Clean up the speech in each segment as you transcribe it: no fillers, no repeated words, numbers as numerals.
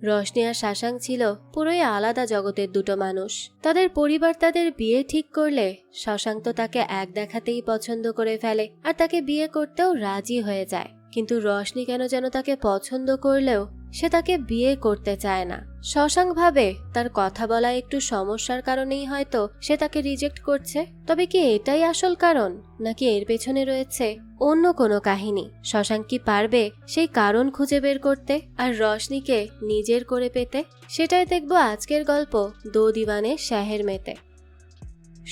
রশনি আর শাশাঙ্ক ছিল পুরোই আলাদা জগতের দুটো মানুষ। তাদের পরিবার তাদের বিয়ে ঠিক করলে শশাঙ্ক তো তাকে এক দেখাতেই পছন্দ করে ফেলে আর তাকে বিয়ে করতেও রাজি হয়ে যায়। কিন্তু রশনি কেন যেন তাকে পছন্দ করলেও সে তাকে বিয়ে করতে চায় না। শশাঙ্ক ভাবে তার কথা বলা একটু সমস্যার কারণেই হয়তো সে তাকে রিজেক্ট করছে। তবে কি এটাই আসল কারণ, নাকি এর পেছনে রয়েছে অন্য কোনো কাহিনী? শশাঙ্ক কি পারবে সেই কারণ খুঁজে বের করতে আর রশনিকে নিজের করে পেতে? সেটাই দেখবো আজকের গল্প দো দিওয়ানে শহর মেতে।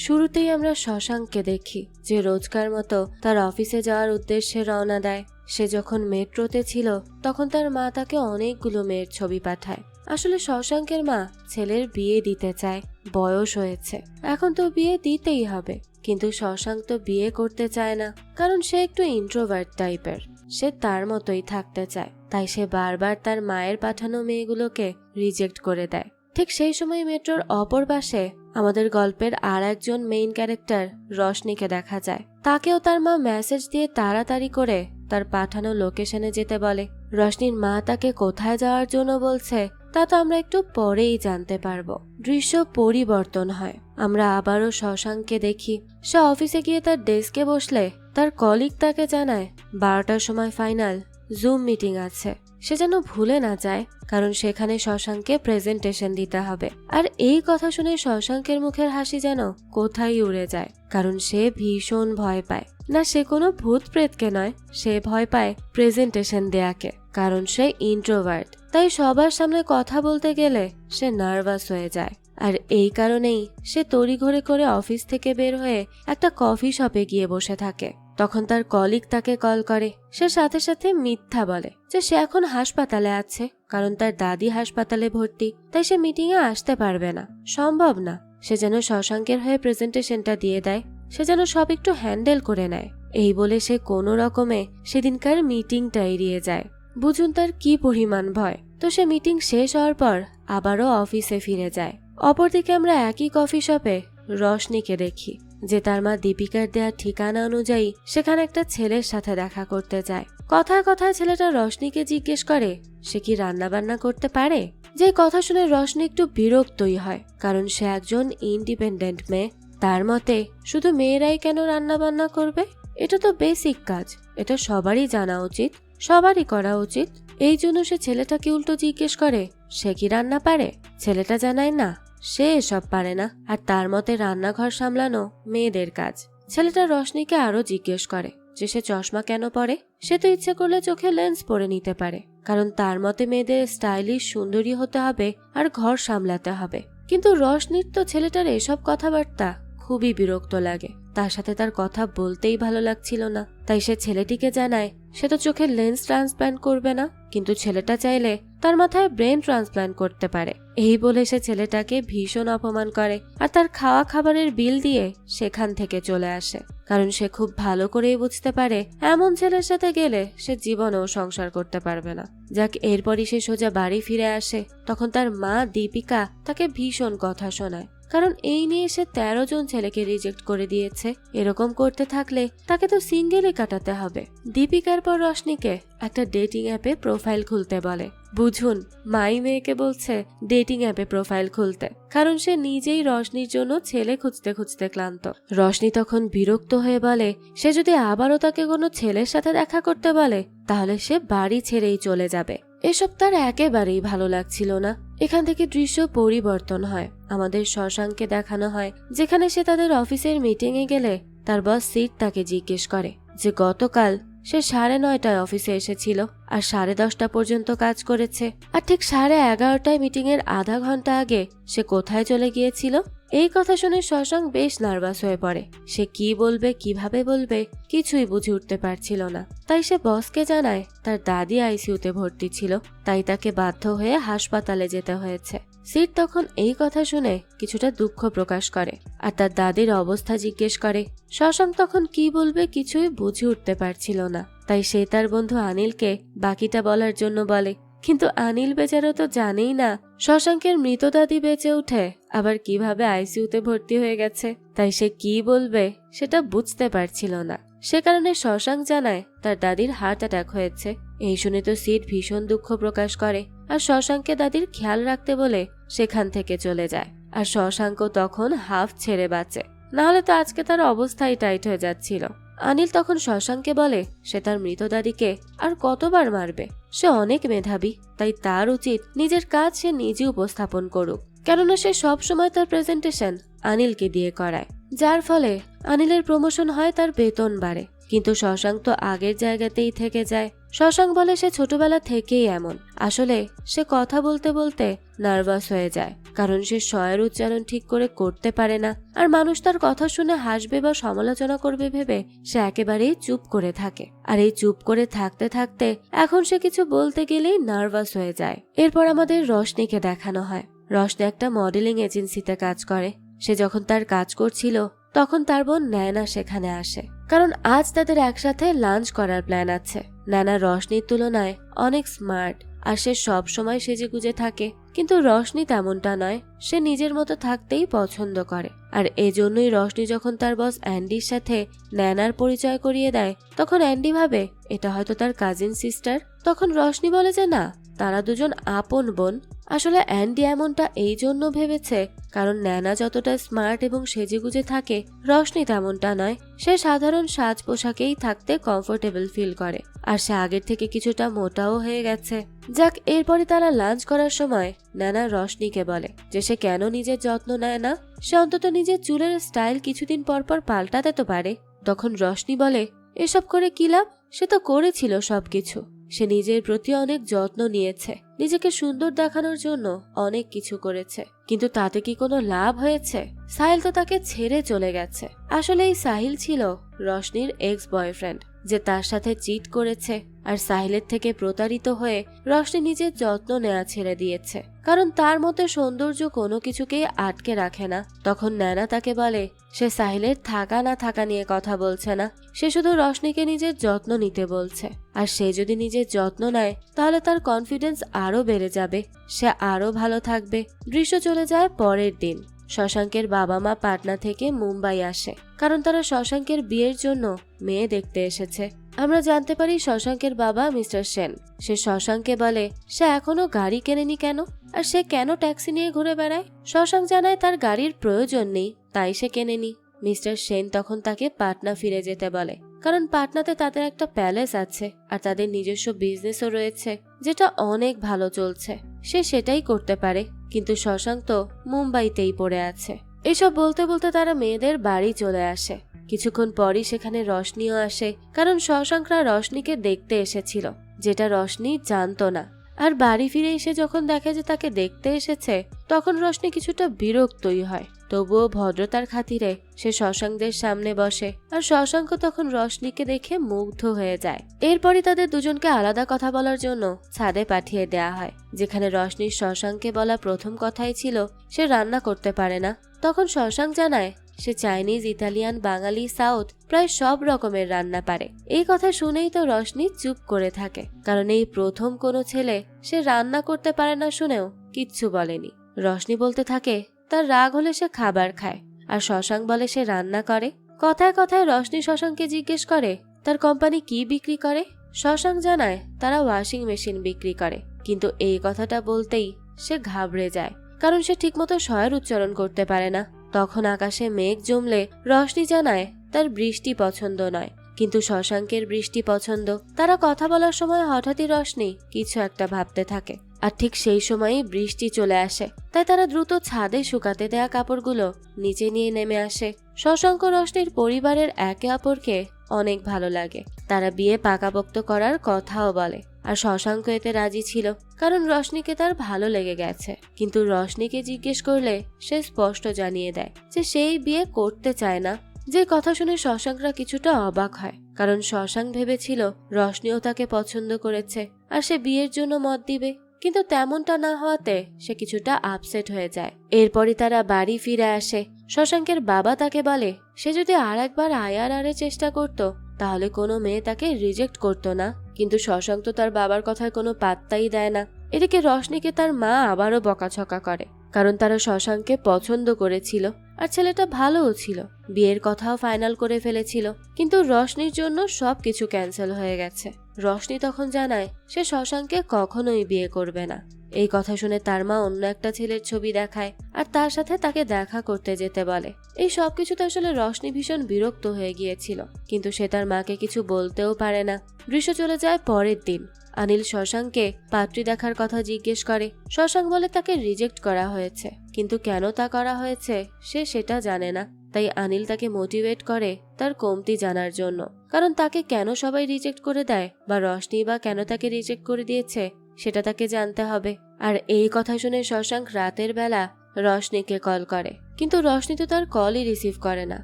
শুরুতেই আমরা শশাঙ্ককে দেখি যে রোজকার মতো তার অফিসে যাওয়ার উদ্দেশ্যে রওনা দেয়। সে যখন মেট্রোতে ছিল তখন তার মা তাকে অনেকগুলো মেয়ের ছবি পাঠায়। আসলে শশাঙ্কের মা ছেলের বিয়ে দিতে চায়, বয়স হয়েছে, এখন তো বিয়ে দিতেই হবে। কিন্তু শশাঙ্ক তো বিয়ে করতে চায় না, কারণ সে একটু ইন্ট্রোভার্ট টাইপের। সে তার মতোই থাকতে চায়, তাই সে বারবার তার মায়ের পাঠানো মেয়েগুলোকে রিজেক্ট করে দেয়। ঠিক সেই সময় মেট্রোর অপর পাশে আমাদের গল্পের আর একজন মেইন ক্যারেক্টার রশনিকে দেখা যায়। তাকেও তার মা মেসেজ দিয়ে তাড়াতাড়ি করে তার পাঠানো লোকেশনে যেতে বলে। রশনির মা তাকে কোথায় যাওয়ার জন্য বলছে তা তো আমরা একটু পরেই জানতে পারবো। দৃশ্য পরিবর্তন হয়, আমরা আবারও শশাঙ্ককে দেখি। সে অফিসে গিয়ে তার ডেস্কে বসলে তার কলিগ তাকে জানায় 12টার সময় ফাইনাল জুম মিটিং আছে। সে যেন ভুলে না যায়, কারণ সেখানে শশাঙ্ককে প্রেজেন্টেশন দিতে হবে। আর এই কথা শুনে শশাঙ্কের মুখের হাসি যেন কোথায় উড়ে যায়, কারণ সে ভীষণ ভয় পায়। না, সে কোনো ভূত প্রেতকে নয়, সে ভয় পায় প্রেজেন্টেশন দেয়াকে, কারণ সে ইন্ট্রোভার্ট। তাই সবার সামনে কথা বলতে গেলে সে নার্ভাস হয়ে যায়। আর এই কারণেই সে তড়িঘড়ি করে অফিস থেকে বের হয়ে একটা কফি শপে গিয়ে বসে থাকে। তখন তার কলিগ তাকে কল করে। সে সাথে সাথে মিথ্যা বলে যে সে এখন হাসপাতালে আছে, কারণ তার দাদি হাসপাতালে ভর্তি, তাই সে মিটিং এ আসতে পারবে না, সম্ভব না। সে যেন শশাঙ্কের হয়ে প্রেজেন্টেশনটা দিয়ে দেয়, সে যেন সব একটু হ্যান্ডেল করে নেয়। এই বলে সে কোনো রকমে সেদিনকার মিটিংটা এড়িয়ে যায়। বুঝুন তার কি পরিমাণ ভয়। তো সে মিটিং শেষ হওয়ার পর আবারও অফিসে ফিরে যায়। অপরদিকে আমরা একই কফি শপে রশনিকে দেখি, যে তার মা দীপিকার দেওয়া ঠিকানা অনুযায়ী সেখানে একটা ছেলের সাথে দেখা করতে যায়। কথায় কথায় ছেলেটা রশনিকে জিজ্ঞেস করে সে কি রান্না বান্না করতে পারে। যে কথা শুনে রশনি একটু বিরক্তই হয়, কারণ সে একজন ইন্ডিপেন্ডেন্ট মেয়ে। তার মতে শুধু মেয়েরাই কেন রান্না বান্না করবে, এটা তো বেসিক কাজ, এটা সবারই জানা উচিত, সবারই করা উচিত। এই জন্য সে ছেলেটাকে উল্টো জিজ্ঞেস করে সে কি রান্না পারে। ছেলেটা জানায় না, সে এসব পারে না, আর তার মতে রান্নাঘর সামলানো মেয়েদের কাজ। ছেলেটা রশনিকে আরো জিজ্ঞেস করে যে সে চশমা কেন পরে। সে তো ইচ্ছে করলে চোখে লেন্স পরে নিতে পারে, কারণ তার মতে মেয়েদের স্টাইলিশ সুন্দরী হতে হবে আর ঘর সামলাতে হবে। কিন্তু রশনির তো ছেলেটার এসব কথাবার্তা খুবই বিরক্ত লাগে, তার সাথে তার কথা বলতেই ভালো লাগছিল না। তাই সে ছেলেটিকে জানায় সে তো চোখের লেন্স ট্রান্সপ্লান্ট করবে না, কিন্তু ছেলেটা চাইলে তার মাথায় ব্রেন ট্রান্সপ্লান্ট করতে পারে। এই বলে সে ছেলেটাকে ভীষণ অপমান করে আর তার খাওয়া খাবারের বিল দিয়ে সেখান থেকে চলে আসে, কারণ সে খুব ভালো করেই বুঝতে পারে এমন ছেলের সাথে গেলে সে জীবনেও সংসার করতে পারবে না। যাক, এরপরই সে সোজা বাড়ি ফিরে আসে। তখন তার মা দীপিকা তাকে ভীষণ কথা শোনায়, কারণ এই নিয়ে সে 13 জন ছেলেকে রিজেক্ট করে দিয়েছে। এরকম করতে থাকলে তাকে তো সিঙ্গেলই কাটাতে হবে। দীপিকার পর রশনিকে একটা ডেটিং অ্যাপে প্রোফাইল খুলতে বলে। বুঝুন, মাই মেয়েকে বলছে ডেটিং অ্যাপে প্রোফাইল খুলতে, কারণ সে নিজেই রশনির জন্য ছেলে খুঁজতে খুঁজতে ক্লান্ত। রশনি তখন বিরক্ত হয়ে বলে সে যদি আবারও তাকে কোনো ছেলের সাথে দেখা করতে বলে তাহলে সে বাড়ি ছেড়েই চলে যাবে। এসব তার একেবারেই ভালো লাগছিল না। এখান থেকে দৃশ্য পরিবর্তন হয়। আমাদের শশাঙ্ককে দেখানো হয় যেখানে সে তাদের অফিসের মিটিং এ গেলে তার বস সিট তাকে জিজ্ঞেস করে যে গতকাল সে 9:30টায় অফিসে এসেছিল আর 10:30টা পর্যন্ত কাজ করেছে, আর ঠিক 11:30টায় মিটিং এর আধা ঘন্টা আগে সে কোথায় চলে গিয়েছিল। এই কথা শুনে শশাঙ্ক বেশ নার্ভাস হয়ে পড়ে। সে কি বলবে, কিভাবে বলবে, কিছুই বুঝে উঠতে পারছিল না। তাই সে বসকে জানায় তার দাদি আইসিইউতে ভর্তি ছিল, তাই তাকে বাধ্য হয়ে হাসপাতালে যেতে হয়েছে। সিট তখন এই কথা শুনে কিছুটা দুঃখ প্রকাশ করে আর তার দাদির অবস্থা জিজ্ঞেস করে। শশাঙ্ক তখন কি বলবে কিছুই বুঝে উঠতে পারছিল না, তাই সে তার বন্ধু আনিলকে বাকিটা বলার জন্য বলে। কিন্তু আনিল বেচারা তো জানেই না শশাঙ্কের মৃত দাদি বেঁচে উঠে আবার কিভাবে আইসিইউতে ভর্তি হয়ে গেছে। তাই সে কি বলবে সেটা বুঝতে পারছিল না। সে কারণে শশাঙ্ক জানায় তার দাদির হার্ট অ্যাটাক হয়েছে। এই শুনে তো সিট ভীষণ দুঃখ প্রকাশ করে আর শশাঙ্ককে দাদির খেয়াল রাখতে বলে সেখান থেকে চলে যায়। আর শশাঙ্ক তখন হাফ ছেড়ে বাঁচে, নাহলে তো আজকে তার অবস্থাই টাইট হয়ে যাচ্ছিল। অনিল তখন শশাঙ্ককে বলে সে তার মৃত দাদিকে আর কতবার মারবে, সে অনেক মেধাবী, তাই তার উচিত নিজের কাজ সে নিজে উপস্থাপন করুক, কেননা সে সব সময় তার প্রেজেন্টেশন অনিলকে দিয়ে করায়, যার ফলে অনিলের প্রমোশন হয়, তার বেতন বাড়ে। কিন্তু শশাঙ্ক তো আগের জায়গাতেই থেকে যায়। শশাঙ্ক বলে সে ছোটবেলা থেকেই এমন, আসলে সে কথা বলতে বলতে নার্ভাস হয়ে যায়, কারণ সে শয়ের উচ্চারণ ঠিক করে করতে পারে না, আর মানুষ তার কথা শুনে হাসবে বা সমালোচনা করবে ভেবে সে একেবারেই চুপ করে থাকে। আর এই চুপ করে থাকতে থাকতে এখন সে কিছু বলতে গেলেই নার্ভাস হয়ে যায়। এরপর আমাদের রশনিকে দেখানো হয়। রশনি একটা মডেলিং এজেন্সিতে কাজ করে। সে যখন তার কাজ করছিল তখন তার বোন ন্যানা সেখানে আসে, কারণ আজ তাদের একসাথে লাঞ্চ করার প্ল্যান আছে। ন্যানা রশনির তুলনায় অনেক স্মার্ট, আর সে সব সময় সেজেগুজে থাকে, কিন্তু রশনি তেমনটা নয়, সে নিজের মতো থাকতেই পছন্দ করে। আর এজন্যই রশনি যখন তার বস অ্যান্ডির সাথে ন্যানার পরিচয় করিয়ে দেয়, তখন অ্যান্ডি ভাবে এটা হয়তো তার কাজিন সিস্টার। তখন রশনি বলে যে না, তারা দুজন আপন বোন। আসলে অ্যান্ডি এমনটা এই জন্য ভেবেছে কারণ ন্যানা যতটা স্মার্ট এবং সেজেগুজে থাকে, রশনি তেমনটা নয়। সে সাধারণ সাজ পোশাকেই থাকতে কমফোর্টেবল ফিল করে, আর সে আগের থেকে কিছুটা মোটাও হয়ে গেছে। যাক, এরপরে তারা লাঞ্চ করার সময় ন্যানা রশনিকে বলে যে সে কেন নিজের যত্ন নেয় না, সে অন্তত নিজের চুলের স্টাইল কিছুদিন পর পর পাল্টাতে তো পারে। তখন রশনি বলে এসব করে কি লাভ, সে তো করেছিল সবকিছু। সে নিজের প্রতি অনেক যত্ন নিয়েছে, নিজেকে সুন্দর দেখানোর জন্য অনেক কিছু করেছে, কিন্তু তাতে কি কোনো লাভ হয়েছে? সাহিল তো তাকে ছেড়ে চলে গেছে। আসলে এই সাহিল ছিল রশনির এক্স বয়ফ্রেন্ড, যে তার সাথে চিট করেছে। আর সাহিলের থেকে প্রতারিত হয়ে রশনি নিজের যত্ন নেওয়া ছেড়ে দিয়েছে, কারণ তার মতে সৌন্দর্য কোনো কিছুকেই আটকে রাখে না। তখন ন্যানা তাকে বলে সে সাহিলের থাকা না থাকা নিয়ে কথা বলছে না, সে শুধু রশনিকে নিজের যত্ন নিতে বলছে। আর সে যদি নিজের যত্ন নেয় তাহলে তার কনফিডেন্স আরো বেড়ে যাবে, সে আরো ভালো থাকবে। দৃশ্য চলে যায় পরের দিন। শশাঙ্কের বাবা মা পাটনা থেকে মুম্বাই আসে, কারণ তারা শশাঙ্কের বিয়ের জন্য মেয়ে দেখতে এসেছে। আমরা জানতে পারি শশাঙ্কের বাবা মিস্টার সেন। সে শশাঙ্ককে বলে সে এখনো গাড়ি কেনেনি কেন, আর সে কেন ট্যাক্সি নিয়ে ঘুরে বেড়ায়। শশাঙ্ক জানায় তার গাড়ির প্রয়োজন নেই, তাই সে কেনেনি। মিস্টার সেন তখন তাকে পাটনা ফিরে যেতে বলে, কারণ পাটনাতে তাদের একটা প্যালেস আছে, আর তাদের নিজস্ব বিজনেসও রয়েছে, যেটা অনেক ভালো চলছে। সে সেটাই করতে পারে, কিন্তু শশাঙ্ক তো মুম্বাইতেই পড়ে আছে। এসব বলতে বলতে তারা মেয়েদের বাড়ি চলে আসে। কিছুক্ষণ পরই সেখানে রশনিও আসে, কারণ শশাঙ্করা রশনিকে দেখতে এসেছিল, যেটা রশনি জানতো না। আর বাড়ি ফিরে এসে যখন দেখে যে তাকে দেখতে এসেছে, তখন রশনি কিছুটা বিরক্তই হয়। তবুও ভদ্রতার খাতিরে সে শশাঙ্কদের সামনে বসে, আর শশাঙ্ক তখন রশনিকে দেখে মুগ্ধ হয়ে যায়। এরপরই তাদের দুজনকে আলাদা কথা বলার জন্য ছাদে পাঠিয়ে দেয়া হয়, যেখানে রশনির শশাঙ্ককে বলা প্রথম কথাই ছিল সে রান্না করতে পারে না। তখন শশাঙ্ক জানায় সে চাইনিজ, ইতালিয়ান, বাঙালি, সাউথ প্রায় সব রকমের রান্না পারে। এই কথা শুনেই তো রশনি চুপ করে থাকে, কারণ এই প্রথম কোনো ছেলে সে রান্না করতে পারে না শুনেও কিচ্ছু বলেনি। রশনি বলতে থাকে তার রাগ হলে সে খাবার খায়, আর শশাঙ্ক বলে সে রান্না করে। কথায় কথায় রশনি শশাঙ্ককে জিজ্ঞেস করে তার কোম্পানি কি বিক্রি করে। শশাঙ্ক জানায় তারা ওয়াশিং মেশিন বিক্রি করে, কিন্তু এই কথাটা বলতেই সে ঘাবড়ে যায়, কারণ সে ঠিকমতো শয়ের উচ্চারণ করতে পারে না। তখন আকাশে মেঘ জমলে রশনি জানায় তার বৃষ্টি পছন্দ নয়, কিন্তু শশাঙ্কের বৃষ্টি পছন্দ। তারা কথা বলার সময় হঠাৎই রশনি কিছু একটা ভাবতে থাকে, আর ঠিক সেই সময়ই বৃষ্টি চলে আসে। তাই তারা দ্রুত ছাদে শুকাতে দেয়া কাপড়গুলো নিচে নিয়ে নেমে আসে। শশাঙ্ক রশনির পরিবারের একে অপরকে অনেক ভালো লাগে, তারা বিয়ে পাকাপোক্ত করার কথাও বলে। আর শশাঙ্ক এতে রাজি ছিল, কারণ রশনিকে তার ভালো লেগে গেছে। কিন্তু রশনিকে জিজ্ঞেস করলে সে স্পষ্ট জানিয়ে দেয় যে সেই বিয়ে করতে চায় না। যে কথা শুনে শশাঙ্করা কিছুটা অবাক হয়, কারণ শশাঙ্ক ভেবেছিল রশনিও তাকে পছন্দ করেছে আর সে বিয়ের জন্য মত দিবে, কিন্তু তেমনটা না হওয়াতে সে কিছুটা আপসেট হয়ে যায়। এরপরই তারা বাড়ি ফিরে আসে। শশাঙ্কের বাবা তাকে বলে সে যদি আর একবার IRR চেষ্টা করত তাহলে কোনো মেয়ে তাকে রিজেক্ট করতো না, কিন্তু শশাঙ্ক তো তার বাবার কথায় কোনো পাত্তাই দেয় না। এদিকে রশনিকে তার মা আবারও বকাঝকা করে, কারণ তারা শশাঙ্ককে পছন্দ করেছিল আর ছেলেটা ভালোও ছিল, বিয়ের কথাও ফাইনাল করে ফেলেছিল, কিন্তু রশনির জন্য সবকিছু ক্যান্সেল হয়ে গেছে। রশনি তখন জানায় সে শশাঙ্ককে কখনোই বিয়ে করবে না। এই কথা শুনে তার মা অন্য একটা ছেলের ছবি দেখায় আর তার সাথে তাকে দেখা করতে যেতে বলে। এই সবকিছুতে আসলে রশনি ভীষণ বিরক্ত হয়ে গিয়েছিল, কিন্তু সে তার মাকে কিছু বলতেও পারে না। দৃশ্য চলে যায় পরের দিন। অনিল শশাঙ্ককে পাত্রী দেখার কথা জিজ্ঞেস করে। শশাঙ্ক বলে তাকে রিজেক্ট করা হয়েছে, কিন্তু কেন তা করা হয়েছে সে সেটা জানে না। তাই অনিল তাকে মোটিভেট করে তার কমতি জানার জন্য, কারণ তাকে কেন সবাই রিজেক্ট করে দেয় বা রশনি বা কেন তাকে রিজেক্ট করে দিয়েছে সেটা তাকে জানতে হবে। আর এই কথা শুনে শশাঙ্ক রাতের বেলা রশনিকে কল করে, কিন্তু রশনি তো তার কলই রিসিভ করে না।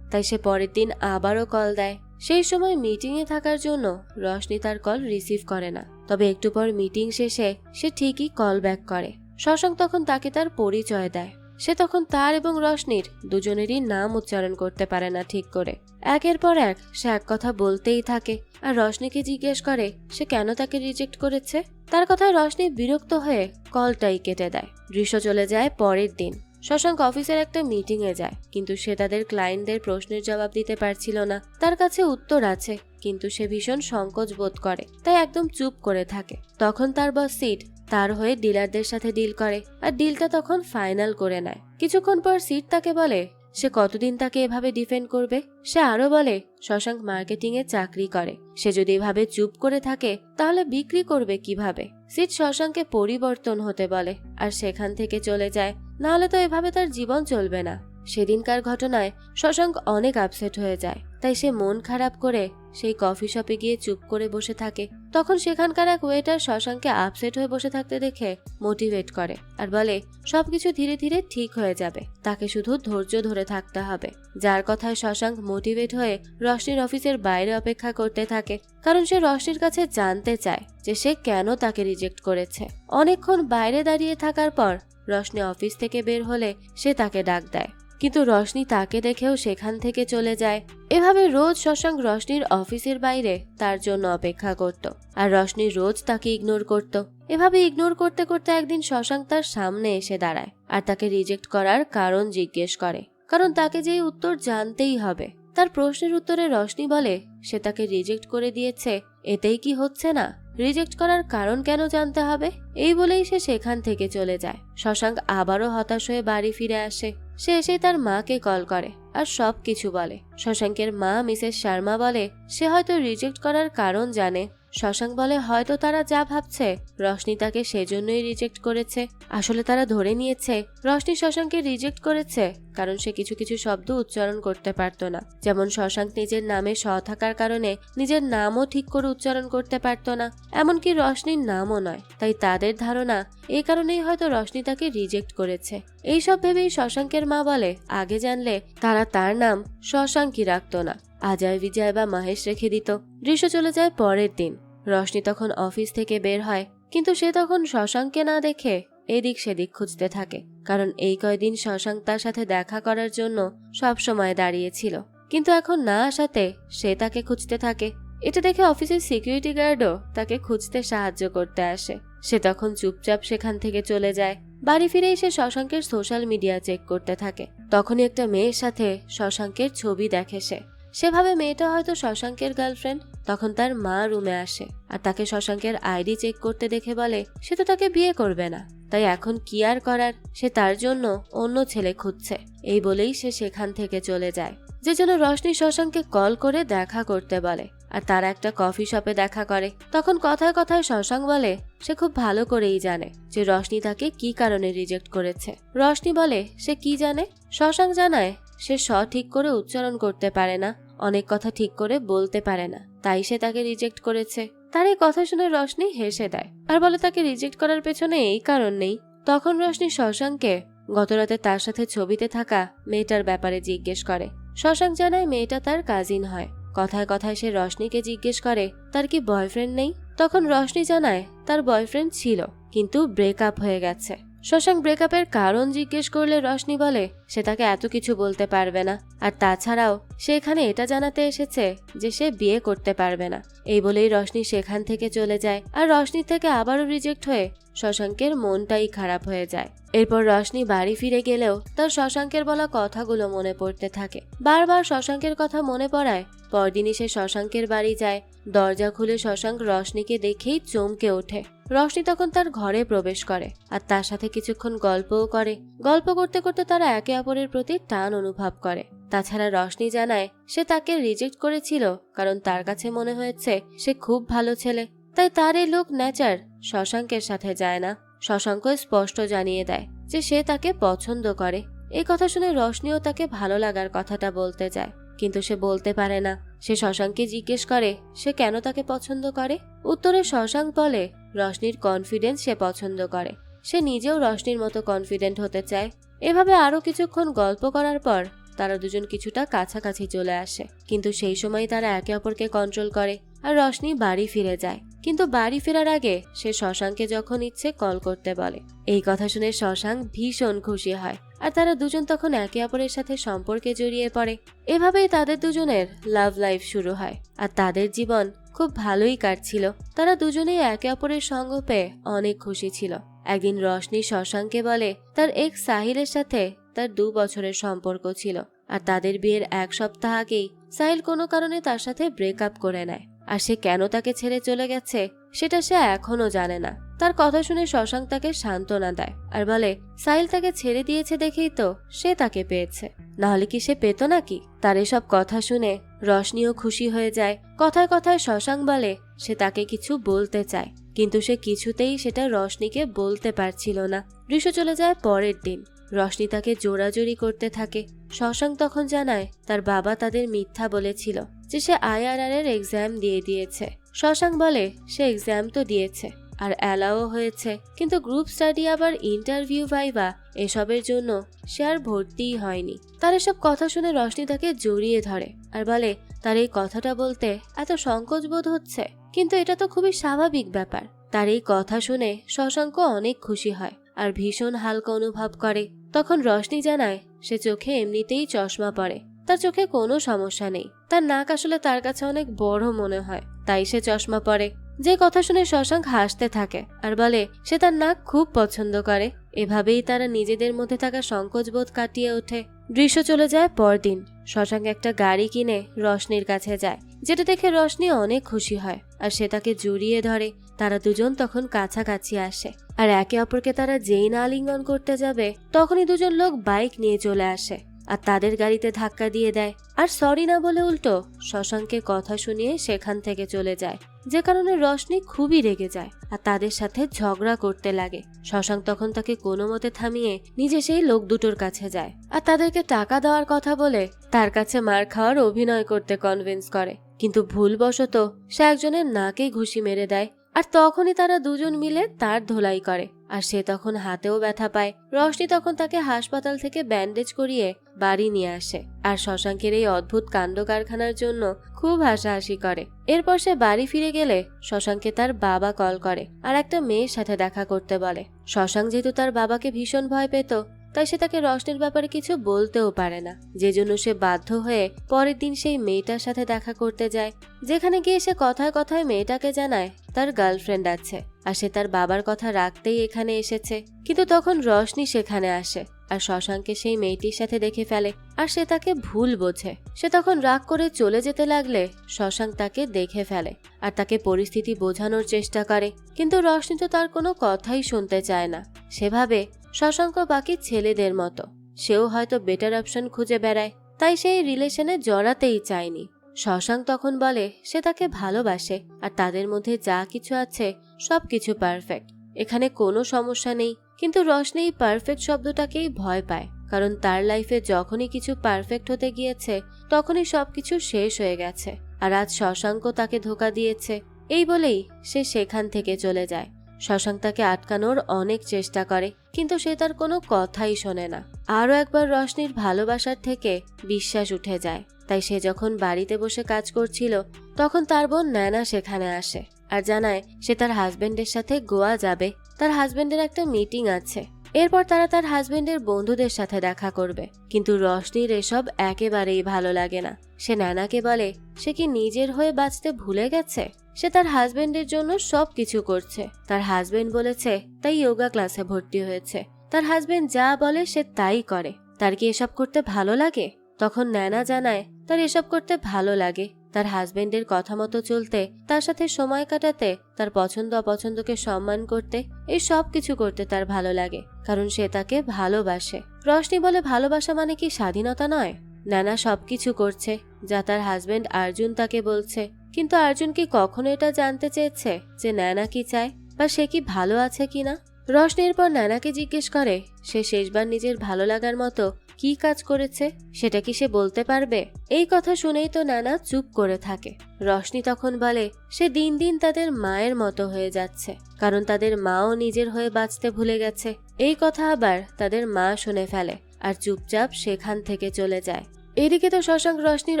তাই সে পরের দিন আবারও কল দেয়। সেই সময় মিটিং এ থাকার জন্য রশনি তার কল রিসিভ করে না। তবে একটু পর মিটিং শেষে সে ঠিকই কল ব্যাক করে। শশাঙ্ক তখন তাকে তার পরিচয় দেয়। সে তখন তার এবং রশনির দুজনেরই নাম উচ্চারণ করতে পারে না ঠিক করে। একের পর এক সে এক কথা বলতেই থাকে আর রশনিকে জিজ্ঞেস করে সে কেন তাকে রিজেক্ট করেছে। তার কথায় রশনি বিরক্ত হয়ে কলটাই কেটে দেয়। দৃশ্য চলে যায় পরের দিন। শশাঙ্ক অফিসের একটা মিটিং এ যায়, কিন্তু সে তাদের ক্লায়েন্টদের প্রশ্নের জবাব দিতে পারছিল না। তার কাছে উত্তর আছে, কিন্তু সে ভীষণ সংকোচ বোধ করে, তাই একদম চুপ করে থাকে। তখন তার বস সিড তার হয়ে ডিলারদের সাথে ডিল করে আর ডিলটা তখন ফাইনাল করে নেয়। কিছুক্ষণ পর সিড তাকে বলে সে কতদিন তাকে এভাবে ডিফেন্ড করবে। সে আরো বলে শশাঙ্ক মার্কেটিং এ চাকরি করে, সে যদি এভাবে চুপ করে থাকে তাহলে বিক্রি করবে কিভাবে। সিড শশাঙ্ককে পরিবর্তন হতে বলে আর সেখান থেকে চলে যায়, নাহলে তো এভাবে তার জীবন চলবে না। সেদিনকার ঘটনায় শশাঙ্ক অনেক আপসেট হয়ে যায়, তাই সে মন খারাপ করে সেই কফি শপে গিয়ে চুপ করে বসে থাকে। তখন সেখানকার এক ওয়েটার শশাঙ্ককে আপসেট হয়ে বসে থাকতে দেখে মোটিভেট করে আর বলে সবকিছু ধীরে ধীরে ঠিক হয়ে যাবে, তাকে শুধু ধৈর্য ধরে থাকতে হবে। যার কথায় শশাঙ্ক মোটিভেট হয়ে রশনির অফিসের বাইরে অপেক্ষা করতে থাকে, কারণ সে রশনির কাছে জানতে চায় যে সে কেন তাকে রিজেক্ট করেছে। অনেকক্ষণ বাইরে দাঁড়িয়ে থাকার পর রশনি অফিস থেকে বের হলে সে তাকে ডাক দেয়, কিন্তু রশনি তাকে দেখেও সেখান থেকে চলে যায়। এভাবে রোজ শশাঙ্ক রশনির অফিসের বাইরে তার জন্য অপেক্ষা করত আর রশনি রোজ তাকে ইগনোর করত। এভাবে ইগনোর করতে করতে একদিন শশাঙ্ক তার সামনে এসে দাঁড়ায় আর তাকে রিজেক্ট করার কারণ জিজ্ঞেস করে, কারণ তাকে যে উত্তর জানতেই হবে। তার প্রশ্নের উত্তরে রশনি বলে সে তাকে রিজেক্ট করে দিয়েছে, এতেই কি হচ্ছে না, রিজেক্ট করার কারণ কেন জানতে হবে। এই বলেই সে সেখান থেকে চলে যায়। শশাঙ্ক আবারও হতাশ হয়ে বাড়ি ফিরে আসে। সে এসে তার মাকে কল করে আর সবকিছু বলে। শশাঙ্কের মা মিসেস শর্মা বলে সে হয়তো রিজেক্ট করার কারণ জানে। শশাঙ্ক বলে হয়তো তারা যা ভাবছে রশনি তাকে সেজন্যই রিজেক্ট করেছে। আসলে তারা ধরে নিয়েছে রশনি শশাঙ্ককে রিজেক্ট করেছে কারণ সে কিছু কিছু শব্দ উচ্চারণ করতে পারত না। যেমন শশাঙ্ক নিজের নামে স থাকার কারণে নিজের নামও ঠিক করে উচ্চারণ করতে পারত না, এমনকি রশনির নামও নয়। তাই তাদের ধারণা এই কারণেই হয়তো রশনি তাকে রিজেক্ট করেছে। এইসব ভেবেই শশাঙ্কের মা বলে আগে জানলে তারা তার নাম শশাঙ্কই রাখত না, অজয় বিজয় বা মহেশ রেখে দিত। দৃশ্য চলে যায় পরের দিন। রশনি তখন অফিস থেকে বের হয়, কিন্তু সে তখন শশাঙ্ককে না দেখে এদিক সেদিক খুঁজতে থাকে, কারণ এই কয়দিন শশাঙ্ক তার সাথে দেখা করার জন্য সব সময় দাঁড়িয়েছিল, কিন্তু এখন না আসাতে সে তাকে খুঁজতে থাকে। এটা দেখে অফিসের সিকিউরিটি গার্ডও তাকে খুঁজতে সাহায্য করতে আসে। সে তখন চুপচাপ সেখান থেকে চলে যায়। বাড়ি ফিরে এসে শশাঙ্কের সোশ্যাল মিডিয়া চেক করতে থাকে। তখনই একটা মেয়ের সাথে শশাঙ্কের ছবি দেখে সে। সেভাবে মেয়েটা হয়তো শশাঙ্কের গার্লফ্রেন্ড। তখন তার মা রুমে আসে আর তাকে শশাঙ্কের আইডি চেক করতে দেখে বলে সে তো তাকে বিয়ে করবে না, তাই এখন কি আর করার, সে তার জন্য অন্য ছেলে খুঁজছে। এই বলেই সে সেখান থেকে চলে যায়। যে জন্য রশনি শশাঙ্ককে কল করে দেখা করতে বলে আর তারা একটা কফি শপে দেখা করে। তখন কথায় কথায় শশাঙ্ক বলে সে খুব ভালো করেই জানে যে রশনি তাকে কি কারণে রিজেক্ট করেছে। রশনি বলে সে কি জানে। শশাঙ্ক জানায় সে ঠিক করে উচ্চারণ করতে পারে না, অনেক কথা ঠিক করে বলতে পারে না, তাই সে তাকে রিজেক্ট করেছে। তার এই কথা শুনে রশনি হেসে দেয় আর বলে তাকে রিজেক্ট করার পেছনে এই কারণ নেই। তখন রশনি শশাঙ্ককে গতরাতে তার সাথে ছবিতে থাকা মেয়েটার ব্যাপারে জিজ্ঞেস করে। শশাঙ্ক জানায় মেয়েটা তার কাজিন হয়। কথায় কথায় সে রশনিকে জিজ্ঞেস করে তার কি বয়ফ্রেন্ড নেই। তখন রশনি জানায় তার বয়ফ্রেন্ড ছিল, কিন্তু ব্রেকআপ হয়ে গেছে। শশাঙ্ক ব্রেকআপের কারণ জিজ্ঞেস করলে রশনি বলে সে তাকে এত কিছু বলতে পারবে না, আর তাছাড়াও সে এখানে এটা জানাতে এসেছে যে সে বিয়ে করতে পারবে না। এই বলেই রশনি সেখান থেকে চলে যায়, আর রশনি থেকে আবারও রিজেক্ট হয়ে শশাঙ্কের মনটাই খারাপ হয়ে যায়। এরপর রশনি বাড়ি ফিরে গেলেও তার শশাঙ্কের বলা কথাগুলো মনে পড়তে থাকে। বারবার শশাঙ্কের কথা মনে পড়ায় পরদিনই সে শশাঙ্কের বাড়ি যায়। দরজা খুলে শশাঙ্ক রশনিকে দেখেই চমকে ওঠে। রশনি তখন তার ঘরে প্রবেশ করে আর তার সাথে কিছুক্ষণ গল্পও করে। গল্প করতে করতে তারা একে অপরের প্রতি টান অনুভব করে। তাছাড়া রশনি জানায় সে তাকে রিজেক্ট করেছিল কারণ তার কাছে মনে হয়েছে সে খুব ভালো ছেলে, তাই তার এই লোক নেচার শশাঙ্কের সাথে যায় না। শশাঙ্ক স্পষ্ট জানিয়ে দেয় যে সে তাকে পছন্দ করে। এই কথা শুনে রশনিও তাকে ভালো লাগার কথাটা বলতে যায়, কিন্তু সে বলতে পারে না। সে শশাঙ্ককে জিজ্ঞেস করে সে কেন তাকে পছন্দ করে। উত্তরে শশাঙ্ক বলে রশনির কনফিডেন্স সে পছন্দ করে, সে নিজেও রশনির মতো কনফিডেন্ট হতে চায়। এভাবে আরো কিছুক্ষণ গল্প করার পর তারা দুজন কিছুটা কাছাকাছি চলে আসে, কিন্তু সেই সময় তারা একে অপরকে কন্ট্রোল করে আর রশনি বাড়ি ফিরে যায়। কিন্তু বাড়ি ফেরার আগে সে শশাঙ্ককে যখন ইচ্ছে কল করতে বলে। এই কথা শুনে শশাঙ্ক ভীষণ খুশি হয় আর তারা দুজন তখন একে অপরের সাথে সম্পর্কে জড়িয়ে পড়ে। এভাবেই তাদের দুজনের লাভ লাইফ শুরু হয় আর তাদের জীবন খুব ভালোই কাটছিল। তারা দুজনেই একে অপরের সঙ্গ পেয়ে অনেক খুশি ছিল। একদিন রশনি শশাঙ্ককে বলে তার এক্স সাহিলের সাথে তার 2 বছরের সম্পর্ক ছিল আর তাদের বিয়ের 1 সপ্তাহ আগেই সাহিল কোনো কারণে তার সাথে ব্রেকআপ করে নেয়। আর সে কেন তাকে ছেড়ে চলে গেছে সেটা সে এখনো জানে না। তার কথা শুনে শশাঙ্ক তাকে সান্ত্বনা দেয় আর বলে সাহিল তাকে ছেড়ে দিয়েছে দেখেই তো সে তাকে পেয়েছে, না হলে কি সে পেত নাকি। তার এসব কথা শুনে রশনিও খুশি হয়ে যায়। কথায় কথায় শশাঙ্ক বলে সে তাকে কিছু বলতে চায়, কিন্তু সে কিছুতেই সেটা রশনিকে বলতে পারছিল না। দৃশ্য চলে যায় পরের দিন। রশনি তাকে জোরাজোরি করতে থাকে। শশাঙ্ক তখন জানায় তার বাবা তাদের মিথ্যা বলেছিল যে সে IRR এর এক্সাম দিয়ে দিয়েছে। শশাঙ্ক বলে সে এক্সাম তো দিয়েছে আর অ্যালাও হয়েছে, কিন্তু গ্রুপ স্টাডি আবার ইন্টারভিউ ভাইবা এসবের জন্য সে আর ভর্তিই হয়নি। তার এসব কথা শুনে রশনি তাকে জড়িয়ে ধরে আর বলে তার এই কথাটা বলতে এত সংকোচ বোধ হচ্ছে, কিন্তু এটা তো খুবই স্বাভাবিক ব্যাপার। তার এই কথা শুনে শশাঙ্ক অনেক খুশি হয় আর ভীষণ হালকা অনুভব করে। তখন রশনি জানায় সে চোখে এমনিতেই চশমা পরে, তার চোখে কোনো সমস্যা নেই। তার নাক আসলে তার কাছে অনেক বড় মনে হয়, তাই সে চশমা পরে। যে কথা শুনে শশাঙ্ক হাসতে থাকে আর বলে সে তার নাক খুব পছন্দ করে। এভাবেই তারা নিজেদের মধ্যে থাকা সংকোচ বোধ কাটিয়ে ওঠে। দৃশ্য চলে যায় পরদিন। শশাঙ্ক একটা গাড়ি কিনে রশনির কাছে যায়, যেটা দেখে রশনি অনেক খুশি হয় আর সে তাকে জড়িয়ে ধরে। তারা দুজন তখন কাছাকাছি আসে আর একে অপরকে তারা যেই না আলিঙ্গন করতে যাবে তখনই দুজন লোক বাইক নিয়ে চলে আসে আর তাদের গাড়িতে ধাক্কা দিয়ে দেয় আর সরি না বলে উল্টো শশাঙ্ককে কথা শুনিয়ে সেখান থেকে চলে যায়, যে কারণে রশনি খুবই রেগে যায় আর তাদের সাথে ঝগড়া করতে লাগে। শশাঙ্ক তখন তাকে কোনো মতে থামিয়ে নিজে সেই লোক দুটোর কাছে যায় আর তাদেরকে টাকা দেওয়ার কথা বলে তার কাছে মার খাওয়ার অভিনয় করতে কনভিন্স করে, কিন্তু ভুলবশত সে একজনের নাকেই ঘুষি মেরে দেয় আর তখনই তারা দুজন মিলে তার ধোলাই করে আর সে তখন হাতেও ব্যথা পায়। রশনি তখন তাকে হাসপাতাল থেকে ব্যান্ডেজ করিয়ে বাড়ি নিয়ে আসে আর শশাঙ্কের এই অদ্ভুত কাণ্ড কারখানার জন্য খুব হাসাহাসি করে। এরপর সে বাড়ি ফিরে গেলে শশাঙ্ককে তার বাবা কল করে আর একটা মেয়ের সাথে দেখা করতে বলে। শশাঙ্ক যেহেতু তার বাবাকে ভীষণ ভয় পেত, তাই সে তাকে রশনির ব্যাপারে কিছু বলতেও পারে না, যে জন্য সে বাধ্য হয়ে পরের দিন সেই মেয়েটার সাথে দেখা করতে যায়, যেখানে গিয়ে সে কথায় কথায় মেয়েটাকে জানায় তার গার্লফ্রেন্ড আছে আর সে তার বাবার কথা রাখতেই এখানে এসেছে। কিন্তু তখন রশনি সেখানে আসে আর শশাঙ্ককে সেই মেয়েটির সাথে দেখে ফেলে আর সে তাকে ভুল বোঝে। সে তখন রাগ করে চলে যেতে লাগলে শশাঙ্ক তাকে দেখে ফেলে আর তাকে পরিস্থিতি বোঝানোর চেষ্টা করে, কিন্তু রশনি তো তার কোনো কথাই শুনতে চায় না। সেভাবে শশাঙ্ক বাকি ছেলেদের মতো সেও হয়তো বেটার অপশন খুঁজে বেড়ায়, তাই সেই রিলেশনে জড়াতেই চায়নি। শশাঙ্ক তখন বলে সে তাকে ভালোবাসে আর তাদের মধ্যে যা কিছু আছে সবকিছু পারফেক্ট, এখানে কোনো সমস্যা নেই। কিন্তু রশনি পারফেক্ট শব্দটাকেই ভয় পায়, কারণ তার লাইফে যখনই কিছু পারফেক্ট হতে গিয়েছে তখনই সবকিছু শেষ হয়ে গেছে আর আজ শশাঙ্ক তাকে ধোঁকা দিয়েছে। এই বলেই সে সেখান থেকে চলে যায়। শশাঙ্ক তাকে আটকানোর অনেক চেষ্টা করে, কিন্তু সে তার কোনো কথাই শোনে না। আরো একবার রশনির ভালোবাসার থেকে বিশ্বাস উঠে যায়, তাই সে যখন বাড়িতে বসে কাজ করছিল তখন তার বোন ন্যানা সেখানে আসে আর জানায় সে তার হাজবেন্ডের সাথে গোয়া যাবে। তার হাজবেন্ডের একটা মিটিং আছে এরপর তারা তার হাজবেন্ডের বন্ধুদের সাথে দেখা করবে, কিন্তু রশনির এসব একেবারেই ভালো লাগে না। সে নানাকে বলে সে কি নিজের হয়ে বাঁচতে ভুলে গেছে। সে তার হাজবেন্ডের জন্য সবকিছু করছে। তার হাজবেন্ড বলেছে তাই যোগা ক্লাসে ভর্তি হয়েছে। তার হাজবেন্ড যা বলে সে তাই করে। তার কি এসব করতে ভালো লাগে? তখন নানা জানায় তার এসব করতে ভালো লাগে। তার হাজবেন্ডের কথা মতো চলতে, তার সাথে সময় কাটাতে, তার পছন্দ অপছন্দকে সম্মান করতে, এই সব কিছু করতে তার ভালো লাগে, কারণ সে তাকে ভালোবাসে। রশনি বলে ভালোবাসা মানে কি স্বাধীনতা নয়? নানা সবকিছু করছে যা তার হাজবেন্ড অর্জুন তাকে বলছে, কিন্তু অর্জুন কি কখনো এটা জানতে চেয়েছে যে নানা কি চায় বা সে কি ভালো আছে কিনা? রশনির পর নানাকে জিজ্ঞেস করে সে শেষবার নিজের ভালো লাগার মতো কি কাজ করেছে, সেটা কি সে বলতে পারবে? এই কথা শুনেই তো নানা চুপ করে থাকে। রশনি তখন বলে সে দিন দিন তাদের মায়ের মতো হয়ে যাচ্ছে, কারণ তাদের মাও নিজের হয়ে বাঁচতে ভুলে গেছে। এই কথা আবার তাদের মা শুনে ফেলে আর চুপচাপ সেখান থেকে চলে যায়। এদিকে তো শশাঙ্ক রশনির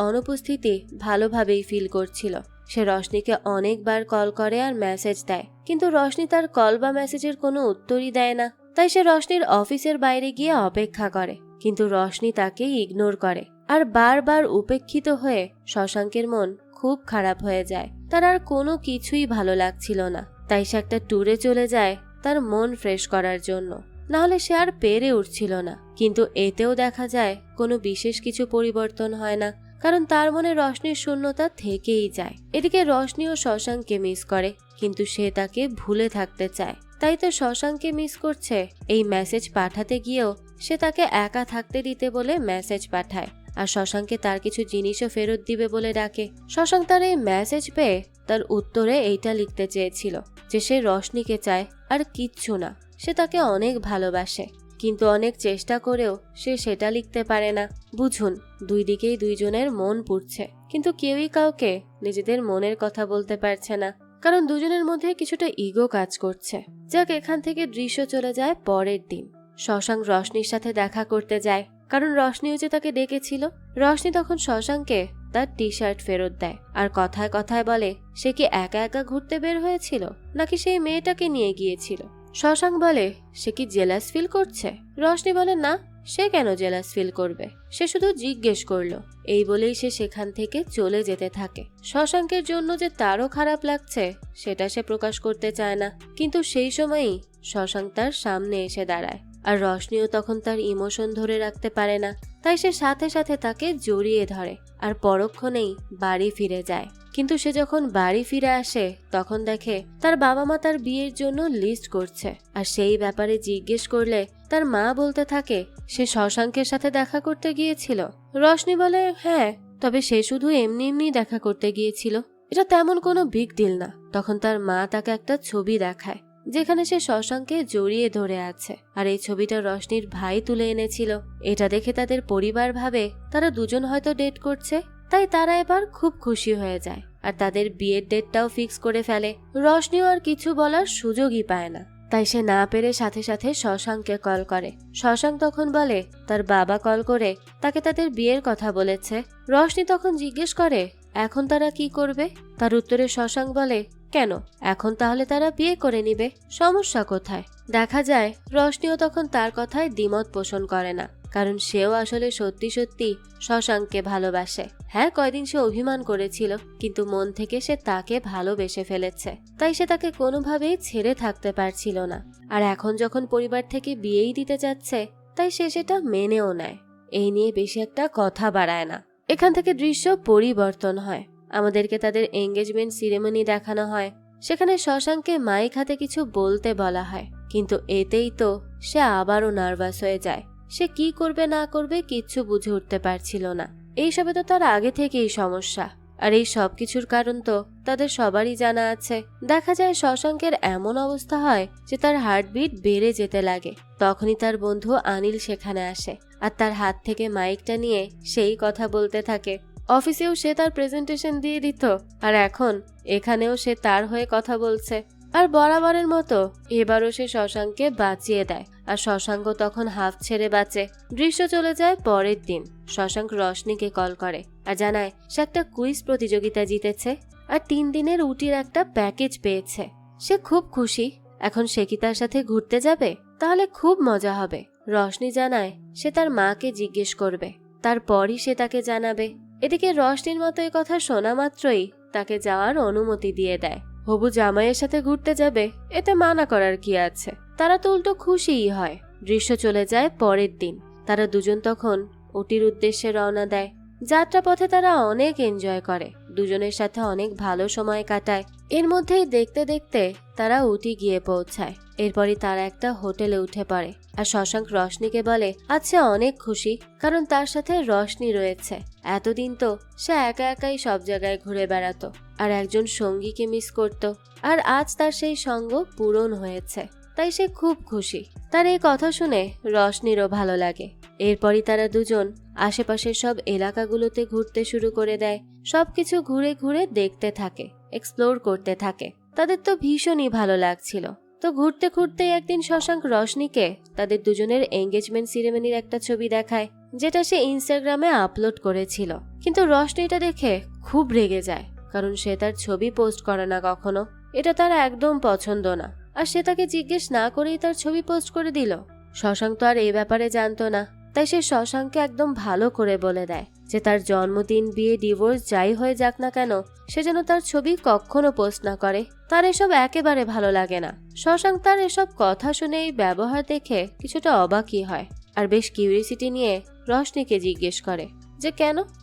অনুপস্থিতি ভালোভাবেই ফিল করছিল। সে রশনিকে অনেকবার কল করে আর মেসেজ দেয়, কিন্তু রশনি তার কল বা মেসেজের কোনো উত্তরই দেয় না। তাই সে রশনির অফিসের বাইরে গিয়ে অপেক্ষা করে, কিন্তু রশনি তাকে ইগনোর করে আর বারবার উপেক্ষিত হয়ে শশাঙ্কের মন খুব খারাপ হয়ে যায়। তার আর কোনো কিছুই ভালো লাগছিল না। তাই সে একটা ট্যুরে চলে যায় তার মন ফ্রেশ করার জন্য। নাহলে সে আর পেরে উঠছিল না। কিন্তু এতেও দেখা যায় কোনো বিশেষ কিছু পরিবর্তন হয় না, কারণ তার মনে রশনির শূন্যতা থেকেই যায়। এদিকে রশনিও শশাঙ্ককে মিস করে, কিন্তু সে তাকে ভুলে থাকতে চায়। তাই তো শশাঙ্ককে মিস করছে এই মেসেজ পাঠাতে গিয়েও সে তাকে একা থাকতে দিতে বলে মেসেজ পাঠায়, আর শশাঙ্ককে তার কিছু জিনিসও ফেরত দিবে বলে ডাকে। শশাঙ্ক তার এই মেসেজ পেয়ে তার উত্তরে এইটা লিখতে চেয়েছিল যে সে রশনিকে চায় আর কিচ্ছু না, সে তাকে অনেক ভালোবাসে, কিন্তু অনেক চেষ্টা করেও সে সেটা লিখতে পারে না। বুঝুন, দুই দিকেই দুইজনের মন পুড়ছে, কিন্তু কেউই কাউকে নিজেদের মনের কথা বলতে পারছে না, কারণ দুজনের মধ্যে কিছুটা ইগো কাজ করছে। যাক, এখান থেকে দৃশ্য চলে যায় পরের দিন। শশাঙ্ক রশনির সাথে দেখা করতে যায়, কারণ রশনিও যে তাকে ডেকেছিল। রশনি তখন শশাঙ্ককে তার টি শার্ট ফেরত দেয় আর কথায় কথায় বলে সে কি একা একা ঘুরতে বের হয়েছিল নাকি সেই মেয়েটাকে নিয়ে গিয়েছিল। শশাঙ্ক বলে সে কি জেলাস ফিল করছে? রশনি বলে না, সে কেন জেলাস ফিল করবে, সে শুধু জিজ্ঞেস করলো। এই বলেই সে সেখান থেকে চলে যেতে থাকে। শশাঙ্কের জন্য যে তারও খারাপ লাগছে সেটা সে প্রকাশ করতে চায় না, কিন্তু সেই সময়ই শশাঙ্ক তার সামনে এসে দাঁড়ায় আর রশনিও তখন তার ইমোশন ধরে রাখতে পারে না। তাই সে সাথে সাথে তাকে জড়িয়ে ধরে আর পরক্ষণেই বাড়ি ফিরে যায়। কিন্তু সে যখন বাড়ি ফিরে আসে তখন দেখে তার বাবা মা তার বিয়ের জন্য লিস্ট করছে, আর সেই ব্যাপারে জিজ্ঞেস করলে তার মা বলতে থাকে সে শশাঙ্কের সাথে দেখা করতে গিয়েছিল। রশনি বলে হ্যাঁ, তবে সে শুধু এমনি এমনি দেখা করতে গিয়েছিল, এটা তেমন কোনো বিগ ডিল না। তখন তার মা তাকে একটা ছবি দেখায় যেখানে সে শশাঙ্ককে জড়িয়ে ধরে আছে, আর এই ছবিটা রশনির ভাই তুলে এনেছিল। এটা দেখে তাদের পরিবার ভাবে তারা দুজন হয়তো ডেট করছে, তাই তারা এবার খুব খুশি হয়ে যায় আর তাদের বিয়ের ডেটটাও ফিক্স করে ফেলে। রশনিও আর কিছু বলার সুযোগই পায় না, তাই সে না পেরে সাথে সাথে শশাঙ্ককে কল করে। শশাঙ্ক তখন বলে তার বাবা কল করে তাকে তাদের বিয়ের কথা বলেছে। রশনি তখন জিজ্ঞেস করে এখন তারা কি করবে? তার উত্তরে শশাঙ্ক বলে কেন, এখন তাহলে তারা বিয়ে করে নিবে, সমস্যা কোথায়? দেখা যায় রশনিও তখন তার কথায় দ্বিমত পোষণ করে না, কারণ সেও আসলে সত্যি সত্যি শশাঙ্ককে ভালোবাসে। হ্যাঁ, কয়দিন সে অভিমান করেছিল, কিন্তু মন থেকে সে তাকে ভালোবেসে ফেলেছে। তাই সে তাকে কোনোভাবেই ছেড়ে থাকতে পারছিল না। আর এখন যখন পরিবার থেকে বিয়েই দিতে যাচ্ছে, তাই সে সেটা মেনেও নেয়। এই নিয়ে বেশি একটা কথা বাড়ায় না। এখান থেকে দৃশ্য পরিবর্তন হয়। আমাদেরকে তাদের এঙ্গেজমেন্ট সিরেমনি দেখানো হয়। সেখানে শশাঙ্ককে মাইক হাতে কিছু বলতে বলা হয়, কিন্তু এতেই তো সে আবারও নার্ভাস হয়ে যায়। সে কি করবে না করবে কিচ্ছু বুঝে উঠতে পারছিল না। এইসবে তো তার আগে থেকেই সমস্যা, আর এই সব কিছুর কারণ তো তাদের সবারই জানা আছে। দেখা যায় শশাঙ্কের এমন অবস্থা হয় যে তার হার্টবিট বেড়ে যেতে লাগে। তখনই তার বন্ধু আনিল সেখানে আসে আর তার হাত থেকে মাইকটা নিয়ে সেই কথা বলতে থাকে। অফিসেও সে তার প্রেজেন্টেশন দিয়ে দিত, আর এখন এখানেও সে তার হয়ে কথা বলছে। আর বরাবরের মতো এবারও সে শশাঙ্ককে বাঁচিয়ে দেয়, আর শশাঙ্ক তখন হাফ ছেড়ে বাঁচে। দৃশ্য চলে যায় পরের দিন। শশাঙ্ক রশনিকে কল করে আর জানায় সে একটা কুইজ প্রতিযোগিতা জিতেছে আর 3 দিনের উটির একটা প্যাকেজ পেয়েছে। সে খুব খুশি। এখন সে কি তার সাথে ঘুরতে যাবে? তাহলে খুব মজা হবে। রশনি জানায় সে তার মাকে জিজ্ঞেস করবে, তারপরই সে তাকে জানাবে। এদিকে রশনির মতো এই কথা শোনা মাত্রই তাকে যাওয়ার অনুমতি দিয়ে দেয়। হবু জামাইয়ের সাথে ঘুরতে যাবে, এতে মানা করার কি আছে। তারা তো উল্টো খুশিই হয়। দৃশ্য চলে যায় পরের দিন। তারা দুজন তখন উটির উদ্দেশ্যে রওনা দেয়। যাত্রা পথে তারা অনেক এনজয় করে, দুজনের সাথে অনেক ভালো সময় কাটায়। এর মধ্যেই দেখতে দেখতে তারা উটি গিয়ে পৌঁছায়। এরপরই তারা একটা হোটেলে উঠে পড়ে। আর শশাঙ্ক রশনিকে বলে আজ সে অনেক খুশি, কারণ তার সাথে রশনি রয়েছে। এতদিন তো সে একা একাই সব জায়গায় ঘুরে বেড়াতো আর একজন সঙ্গীকে মিস করত, আর আজ তার সেই সঙ্গ পূরণ হয়েছে, তাই সে খুব খুশি। তার এই কথা শুনে রশনিরও ভালো লাগে। এরপরই তারা দুজন আশেপাশের সব এলাকাগুলোতে ঘুরতে শুরু করে দেয়। সবকিছু ঘুরে ঘুরে দেখতে থাকে, এক্সপ্লোর করতে থাকে। তাদের তো ভীষণই ভালো লাগছিল। তো ঘুরতে ঘুরতে একদিন শশাঙ্ক রশনিকে তাদের দুজনের এঙ্গেজমেন্ট সিরেমনির একটা ছবি দেখায়, যেটা সে ইনস্টাগ্রামে আপলোড করেছিল। কিন্তু রশনি এটা দেখে খুব রেগে যায়, কারণ সে তার ছবি পোস্ট করে না কখনো। এটা তার একদম পছন্দ না, আর সে তাকে জিজ্ঞেস না করেই তার ছবি পোস্ট করে দিল। শশাঙ্ক তো আর এই ব্যাপারে জানতো না, তাই সে শশাঙ্ককে একদম ভালো করে বলে দেয় যে তার জন্মদিন, বিয়ে, ডিভোর্স যাই হয়ে যাক না কেন, সে যেন তার ছবি কখনো পোস্ট না করে। তার এসব একেবারে ভালো লাগে না। শশাঙ্ক তার এসব কথা শুনে এই ব্যবহার দেখে কিছুটা অবাকই হয়, আর বেশ কিউরিয়াসিটি নিয়ে রশনিকে জিজ্ঞেস করে যে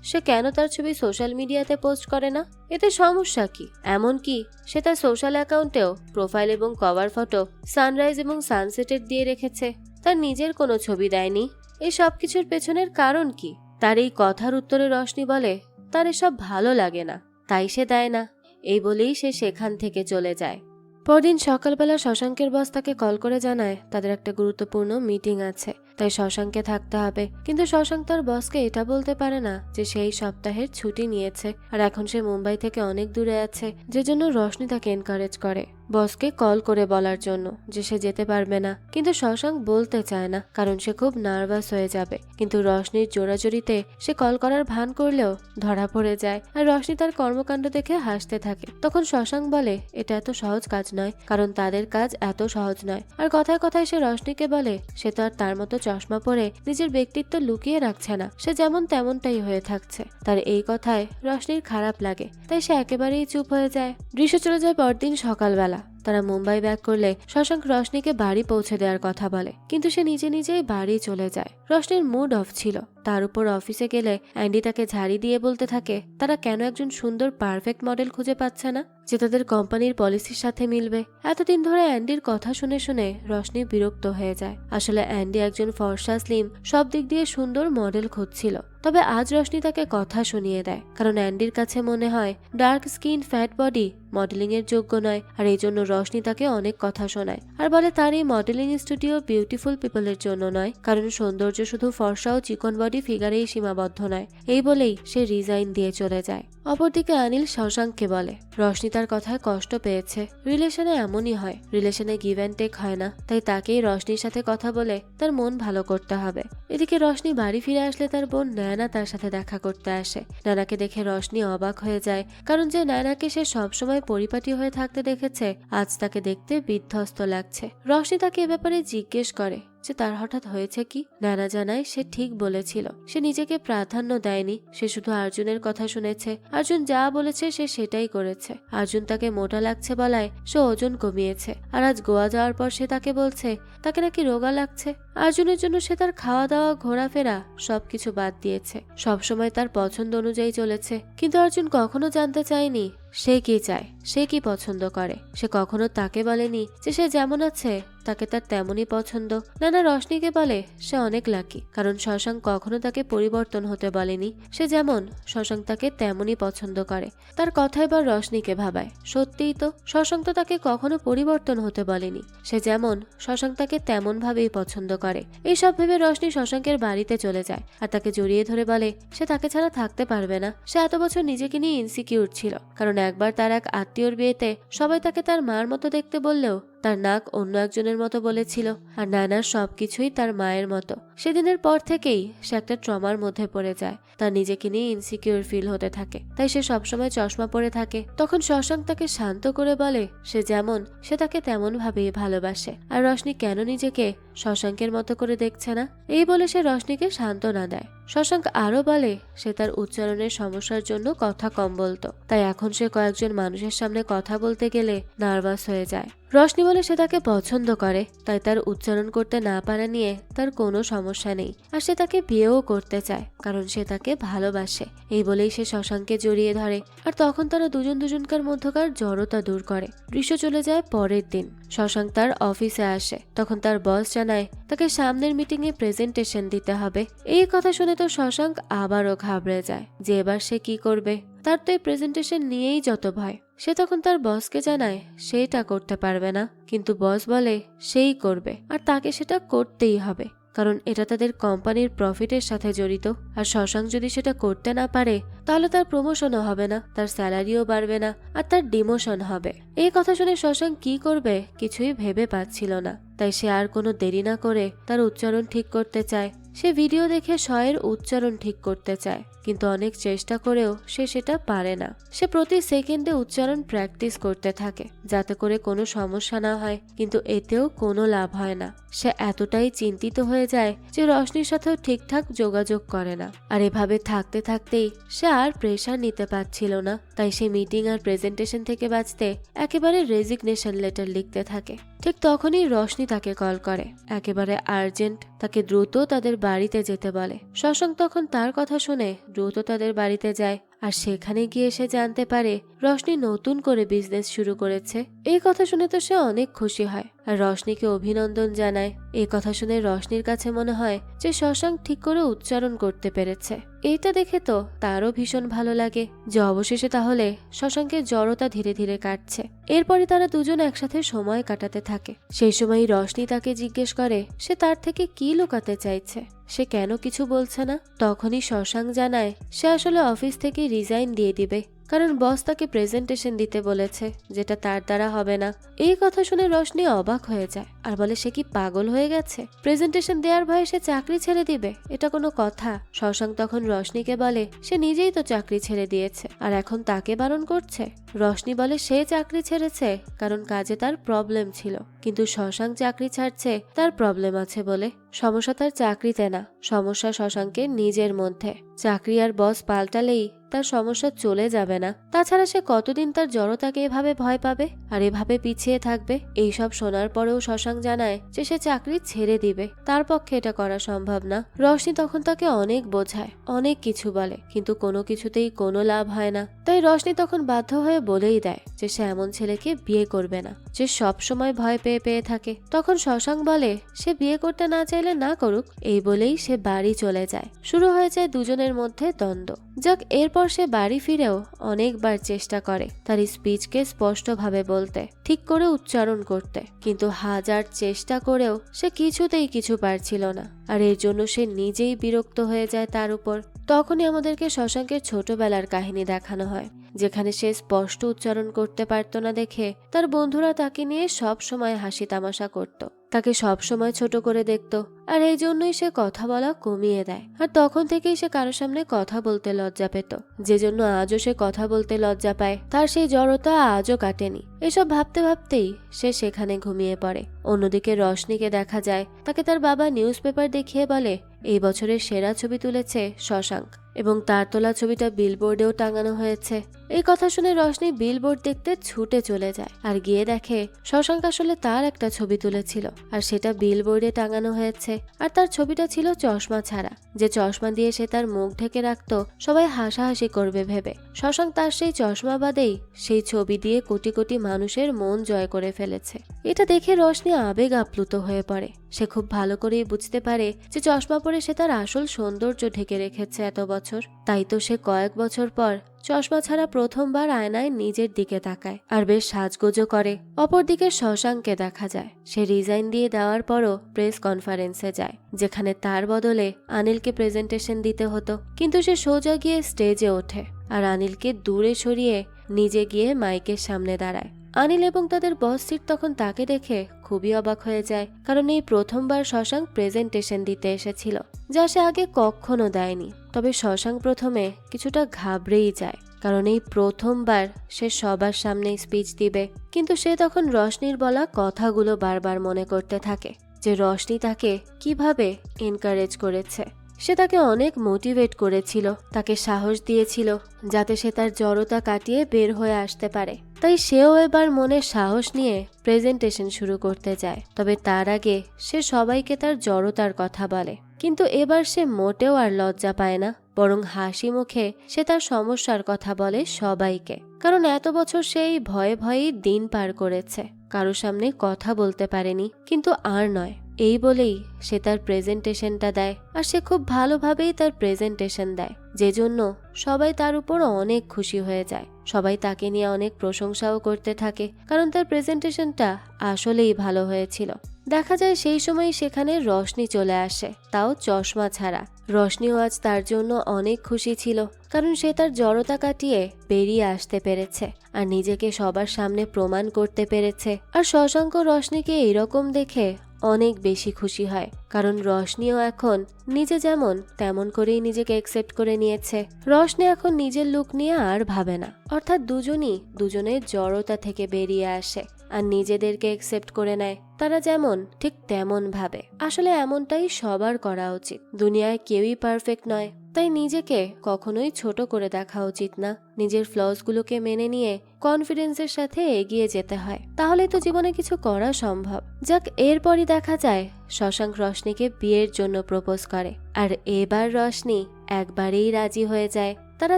সে কেন তার ছবি সোশ্যাল মিডিয়াতে পোস্ট করে না, এতে সমস্যা কি। এমনকি সে তার সোশ্যাল অ্যাকাউন্টেও প্রোফাইল এবং কভার ফটো সানরাইজ এবং সানসেটের দিয়ে রেখেছে, তার নিজের কোনো ছবি দেয়নি। এই সব কিছুর পেছনের কারণ কি? তার এই কথার উত্তরে রশনি বলে তার এসব ভালো লাগে না, তাই সে দেয় না। এই বলেই সে সেখান থেকে চলে যায়। পরদিন সকালবেলা শশাঙ্কের বস তাকে কল করে জানায় তাদের একটা গুরুত্বপূর্ণ মিটিং আছে, তাই শশাঙ্কে থাকতে হবে। কিন্তু শশাঙ্ক তার বসকে এটা বলতে পারে না যে সেই সপ্তাহের ছুটি নিয়েছে, আর এখন সে মুম্বাই থেকে অনেক দূরে আছে, যে জন্য রশনি তাকে এনকারেজ করে বসকে কল করে বলার জন্য যে সে যেতে পারবে না। কিন্তু শশাঙ্ক বলতে চায় না, কারণ সে খুব নার্ভাস হয়ে যাবে। কিন্তু রশনির জোরাজোরিতে সে কল করার ভান করলেও ধরা পড়ে যায়, আর রশনি তার কর্মকাণ্ড দেখে হাসতে থাকে। তখন শশাঙ্ক বলে এটা এত সহজ কাজ নয়, কারণ তাদের কাজ এত সহজ নয়। আর কথায় কথায় সে রশনিকে বলে সে তো আর তার মতো চশমা পরে নিজের ব্যক্তিত্ব লুকিয়ে রাখছে না, সে যেমন তেমনটাই হয়ে থাকছে। তার এই কথায় রশনির খারাপ লাগে, তাই সে একেবারেই চুপ হয়ে যায়। দৃশ্য চলে যায় পরদিন সকালবেলা। তারা মুম্বাই ব্যাক করলে শশাঙ্ক রশনিকে বাড়ি পৌঁছে দেওয়ার কথা বলে, কিন্তু সে নিজে নিজেই বাড়ি চলে যায়। রশনির মুড অফ ছিল। তার উপর অফিসে গেলে অ্যান্ডি তাকে ঝাড়ি দিয়ে বলতে থাকে তারা কেন একজন সুন্দর পারফেক্ট মডেল খুঁজে পাচ্ছে না, যে তাদের কোম্পানির পলিসির সাথে মিলবে। এতদিন ধরে অ্যান্ডির কথা শুনে শুনে রশনি বিরক্ত হয়ে যায়। আসলে অ্যান্ডি একজন ফর্সা, স্লিম, সব দিক দিয়ে সুন্দর মডেল খুঁজছিল। তবে আজ রশনি তাকে কথা শুনিয়ে দেয়, কারণ অ্যান্ডির কাছে মনে হয় dark skin, fat body modelling এর যোগ্য নয়। আর এই জন্য রশনি তাকে অনেক কথা শোনায়, আর বলে তার এই মডেলিং স্টুডিও বিউটিফুল পিপলের জন্য নয়, কারণ সৌন্দর্য শুধু ফর্সা ও চিকন বডি ফিগারেই সীমাবদ্ধ নয়। এই বলেই সে রিজাইন দিয়ে চলে যায়। অপরদিকে অনিল শশাঙ্ককে বলে রশনি তার কথায় কষ্ট পেয়েছে। রিলেশনে এমনই হয়, রিলেশনে গিভ অ্যান্ড টেক হয় না, তাই তাকেই রশনির সাথে কথা বলে তার মন ভালো করতে হবে। এদিকে রশনি বাড়ি ফিরে আসলে তার বোন নয়না তার সাথে দেখা করতে আসে। নয়নাকে দেখে রশনি অবাক হয়ে যায়, কারণ যে নয়নাকে সে সবসময় পরিপাটি হয়ে থাকতে দেখেছে, আজ তাকে দেখতে বিধ্বস্ত লাগছে। রশনি তাকে এ ব্যাপারে জিজ্ঞেস করে যে তার হঠাৎ হয়েছে কি। নানা জানায় সে ঠিক বলেছিল, সে নিজেকে প্রাধান্য দেয়নি, সে শুধু অর্জুনের কথা শুনেছে। অর্জুন যা বলেছে সে সেটাই করেছে। অর্জুন তাকে মোটা লাগছে বলায় সে ওজন কমিয়েছে, আর আজ গোয়া যাওয়ার পর সে তাকে বলছে তাকে নাকি রোগা লাগছে। অর্জুনের জন্য সে তার খাওয়া দাওয়া, ঘোরাফেরা সবকিছু বাদ দিয়েছে, সবসময় তার পছন্দ অনুযায়ী চলেছে। কিন্তু অর্জুন কখনো জানতে চায়নি সে কি চায়, সে কি পছন্দ করে। সে কখনো তাকে বলেনি যে সে যেমন আছে তাকে তার তেমনই পছন্দ। নানা রশনিকে বলে সে অনেক লাকি, কারণ শশাঙ্ক কখনো তাকে পরিবর্তন হতে বলেনি। সে যেমন, শশাঙ্ক তাকে তেমনই পছন্দ করে। তার কথা এবার রশনিকে ভাবায়, সত্যিই তো শশাঙ্ক তো তাকে কখনো পরিবর্তন হতে বলেনি। সে যেমন, শশাঙ্ক তাকে তেমন ভাবেই পছন্দ করে। এইসব ভেবে রশনি শশাঙ্কের বাড়িতে চলে যায়, আর তাকে জড়িয়ে ধরে বলে সে তাকে ছাড়া থাকতে পারবে না। সে এত বছর নিজেকে নিয়ে ইনসিকিউর ছিল, কারণ একবার তার এক আত্মীয়র বিয়েতে সবাই তাকে তার মার মতো দেখতে বললেও তার নাক অন্য একজনের মতো বলেছিল, আর নানার সবকিছুই তার মায়ের মতো। সেদিনের পর থেকেই সে একটা ট্রমার মধ্যে পড়ে যায়, তার নিজেকে নিয়ে ইনসিকিউর ফিল হতে থাকে, তাই সে সবসময় চশমা পরে থাকে। তখন শশাঙ্ক তাকে শান্ত করে বলে সে যেমন, সে তাকে তেমন ভাবেই ভালোবাসে। আর রশনি কেন নিজেকে শশাঙ্কের মতো করে দেখছে না। এই বলে সে রশনিকে সান্ত্বনা দেয়। শশাঙ্ক আরো বলে সে তার উচ্চারণের সমস্যার জন্য কথা কম বলতো, তাই এখন সে কয়েকজন মানুষের সামনে কথা বলতে গেলে নার্ভাস হয়ে যায়। রশনি বলে সে তাকে পছন্দ করে, তাই তার উচ্চারণ করতে না পারা নিয়ে তার কোনো সমস্যা নেই, আর সে তাকে বিয়েও করতে চায় কারণ সে তাকে ভালোবাসে। এই বলেই সে শশাঙ্ককে জড়িয়ে ধরে, আর তখন তারা দুজনকার মধ্যকার জড়তা দূর করে। দৃশ্য চলে যায় পরের দিন। শশাঙ্ক তার অফিসে আসে, তখন তার বস জানায় তাকে সামনের মিটিং এ প্রেজেন্টেশন দিতে হবে। এই কথা শুনে তো শশাঙ্ক আবারও ঘাবড়ে যায় যে এবার সে কি করবে। তার তো এই প্রেজেন্টেশন নিয়েই যত ভয়। সে তখন তার বসকে জানায় সেটা করতে পারবে না, কিন্তু বস বলে সেই করবে, আর তাকে সেটা করতেই হবে, কারণ এটা তাদের কোম্পানির প্রফিটের সাথে জড়িত। আর শশাঙ্ক যদি সেটা করতে না পারে তাহলে তার প্রমোশনও হবে না, তার স্যালারিও বাড়বে না, আর তার ডিমোশন হবে। এই কথা শুনে শশাঙ্ক কি করবে কিছুই ভেবে পাচ্ছিল না, তাই সে আর কোনো দেরি না করে তার উচ্চারণ ঠিক করতে চায়। সে ভিডিও দেখে শয়ের উচ্চারণ ঠিক করতে চায়, কিন্তু অনেক চেষ্টা করেও সে সেটা পারে না। সে প্রতি সেকেন্ডে উচ্চারণ প্র্যাকটিস করতে থাকে যাতে করে কোনো সমস্যা না হয়, কিন্তু এতেও কোনো লাভ হয় না। সে এতটাই চিন্তিত হয়ে যায় যে রশনির সাথেও ঠিকঠাক যোগাযোগ করে না। আর এভাবে থাকতে থাকতেই সে আর প্রেশার নিতে পারছিল না, তাই সে মিটিং আর প্রেজেন্টেশন থেকে বাঁচতে একেবারে রেজিগনেশন লেটার লিখতে থাকে। ঠিক তখনই রশনি তাকে কল করে, একেবারে আর্জেন্ট, তাকে দ্রুত তাদের বাড়িতে যেতে বলে। শশাঙ্ক তখন তার কথা শুনে দ্রুত তাদের বাড়িতে যায়, আর সেখানে গিয়ে সে জানতে পারে রশনি নতুন করে বিজনেস শুরু করেছে। এই কথা শুনে তো সে অনেক খুশি হয় আর রশনিকে অভিনন্দন জানায়। এই কথা শুনে রশনির কাছে মনে হয় যে শশাঙ্ক ঠিক করে উচ্চারণ করতে পেরেছে। এইটা দেখে তো তারও ভীষণ ভালো লাগে যে অবশেষে তাহলে শশাঙ্কের জড়তা ধীরে ধীরে কাটছে। এরপরে তারা দুজন একসাথে সময় কাটাতে থাকে। সেই সময়ই রশনি তাকে জিজ্ঞেস করে সে তার থেকে কি লুকাতে চাইছে, সে কেন কিছু বলছে না। তখনই শশাঙ্ক জানায় সে আসলে অফিস থেকে রিজাইন দিয়ে দিবে, কারণ বস তাকে প্রেজেন্টেশন দিতে বলেছে, যেটা তার দ্বারা হবে না। এই কথা শুনে রশনি অবাক হয়ে যায় আর বলে সে কি পাগল হয়ে গেছে, প্রেজেন্টেশন দেওয়ার ভয়ে সে চাকরি ছেড়ে দিবে, এটা কোনো কথা। শশাঙ্ক তখন রশনিকে বলে সে নিজেই তো চাকরি ছেড়ে দিয়েছে আর এখন তাকে বারণ করছে। রশনি বলে সে চাকরি ছেড়েছে কারণ কাজে তার প্রবলেম ছিল, কিন্তু শশাঙ্ক চাকরি ছাড়ছে তার প্রবলেম আছে বলে। সমস্যা তার চাকরিতে না, সমস্যা শশাঙ্কের নিজের মধ্যে। চাকরি আর বস পাল্টালেই তার সমস্যা চলে যাবে না। তাছাড়া সে কতদিন তার জড়তাকে এভাবে ভয় পাবে আর এভাবে পিছিয়ে থাকবে। এইসব শোনার পরেও শশাঙ্ক জানায় যে সে চাকরি ছেড়ে দিবে, তার পক্ষে এটা করা সম্ভব না। রশনি তখন তাকে অনেক বোঝায়, অনেক কিছু বলে, কিন্তু কোনো কিছুতেই কোনো লাভ হয় না। তাই রশনি তখন বাধ্য হয়ে বলেই দেয় যে সে এমন ছেলেকে বিয়ে করবে না যে সব সময় ভয় পেয়ে পেয়ে থাকে। তখন শশাঙ্ক বলে সে বিয়ে করতে না চাইলে না করুক। এই বলেই সে বাড়ি চলে যায়। শুরু হয়ে যায় দুজনের মধ্যে দ্বন্দ্ব। যাক, এরপর সে বাড়ি ফিরেও অনেকবার চেষ্টা করে তার স্পিচকে স্পষ্টভাবে বলতে, ঠিক করে উচ্চারণ করতে, কিন্তু হাজার চেষ্টা করেও সে কিছুতেই কিছু পারছিল না। আর এর জন্য সে নিজেই বিরক্ত হয়ে যায় তার উপর। তখনই আমাদেরকে শশাঙ্কের ছোটবেলার কাহিনী দেখানো হয়, যেখানে সে স্পষ্ট উচ্চারণ করতে পারত না দেখে তার বন্ধুরা তাকে নিয়ে সব সময় হাসি তামাশা করত, তাকে সব সময় ছোট করে দেখত, আর এই জন্যই সে কথা বলা কমিয়ে দেয়। আর তখন থেকেই সে কারোর সামনে কথা বলতে লজ্জা পেত, যে জন্য আজও সে কথা বলতে লজ্জা পায়। তার সেই জড়তা আজও কাটেনি। এসব ভাবতে ভাবতেই সে সেখানে ঘুমিয়ে পড়ে। অন্যদিকে রশনিকে দেখা যায় তাকে তার বাবা নিউজ পেপার দেখিয়ে বলে এই বছরের সেরা ছবি তুলেছে শশাঙ্ক, এবং তার তোলা ছবিটা বিলবোর্ডেও টাঙানো হয়েছে। এই কথা শুনে রশনি বিলবোর্ড দেখতে ছুটে চলে যায় আর গিয়ে দেখে শশাঙ্ক আসলে তার একটা ছবি তুলেছিল আর সেটা বিলবোর্ডে টাঙানো হয়েছে। আর তার ছবিটা ছিল চশমা ছাড়া, যে চশমা দিয়ে সে তার মুখ ঢেকে রাখতো সবাই হাসাহাসি করবে ভেবে। শশাঙ্ক তার সেই চশমা বাদেই সেই ছবি দিয়ে কোটি কোটি মানুষের মন জয় করে ফেলেছে। এটা দেখে রশনি আবেগ আপ্লুত হয়ে পড়ে। সে খুব ভালো করেই বুঝতে পারে যে চশমা পরে সে তার আসল সৌন্দর্য ঢেকে রেখেছে এত বছর। তাই তো সে কয়েক বছর পর চশমা ছাড়া প্রথমবার আয়নায় নিজের দিকে তাকায় আর বেশ সাজগোজও করে। অপরদিকে শশাঙ্ককে দেখা যায় সে রিজাইন দিয়ে দেওয়ার পরও প্রেস কনফারেন্সে যায়, যেখানে তার বদলে অনিলকে প্রেজেন্টেশন দিতে হতো, কিন্তু সে সোজা গিয়ে স্টেজে ওঠে আর অনিলকে দূরে সরিয়ে নিজে গিয়ে মাইকের সামনে দাঁড়ায়। অনিল এবং তাদের বস সিট তখন তাকে দেখে খুবই অবাক হয়ে যায়, কারণ এই প্রথমবার শশাঙ্ক প্রেজেন্টেশন দিতে এসেছিল, যা সে আগে কখনো দেয়নি। তবে শশাঙ্ক প্রথমে কিছুটা ঘাবড়েই যায়, কারণ এই প্রথমবার সে সবার সামনে স্পিচ দিবে। কিন্তু সে তখন রশনির বলা কথাগুলো বারবার মনে করতে থাকে। যে রশনি তাকে কিভাবে এনকারেজ করেছে। সে তাকে অনেক মোটিভেট করেছিল, তাকে সাহস দিয়েছিল যাতে সে তার জড়তা কাটিয়ে বের হয়ে আসতে পারে। তাই সেও এবার মনে সাহস নিয়ে প্রেজেন্টেশন শুরু করতে যায়। তবে তার আগে সে সবাইকে তার জড়তার কথা বলে, কিন্তু এবার সে মোটেও আর লজ্জা পায় না, বরং হাসি মুখে সে তার সমস্যার কথা বলে সবাইকে। কারণ এত বছর সে এই ভয়ে ভয়েই দিন পার করেছে, কারো সামনে কথা বলতে পারেনি। কিন্তু আর নয়, এই বলেই সে তার প্রেজেন্টেশনটা দেয়, আর সে খুব ভালোভাবেই তার প্রেজেন্টেশন দেয়, যে জন্য সবাই তার উপর অনেক খুশি হয়ে যায়। সবাই তাকে নিয়ে অনেক প্রশংসাও করতে থাকে, কারণ তার প্রেজেন্টেশনটা আসলেই ভালো হয়েছিল। দেখা যায় সেই সময় সেখানে রশনি চলে আসে, তাও চশমা ছাড়া। রশনিও আজ তার জন্য অনেক খুশি ছিল, কারণ সে তার জড়তা কাটিয়ে বেরিয়ে আসতে পেরেছে আর নিজেকে সবার সামনে প্রমাণ করতে পেরেছে। আর শশাঙ্ক রশনিকে এইরকম দেখে অনেক বেশি খুশি হয়, কারণ রশনিও এখন নিজে যেমন তেমন করেই নিজেকে অ্যাকসেপ্ট করে নিয়েছে। রশনি এখন নিজের লুক নিয়ে আর ভাবে না, অর্থাৎ দুজনই দুজনের জড়তা থেকে বেরিয়ে আসে আর নিজেদেরকে অ্যাকসেপ্ট করে নেয়। তারা যেমন ঠিক তেমন ভাবে। আসলে এমনটাই সবার করা উচিত। দুনিয়ায় কেউই পারফেক্ট নয়, তাই নিজেকে কখনোই ছোট করে দেখা উচিত না। নিজের ফ্লসগুলোকে মেনে নিয়ে কনফিডেন্সের সাথে এগিয়ে যেতে হয়, তাহলে তো জীবনে কিছু করা সম্ভব। যাক, এরপরই দেখা যায় শশাঙ্ক রশনিকে বিয়ের জন্য প্রপোজ করে, আর এবার রশনি একবারেই রাজি হয়ে যায়। তারা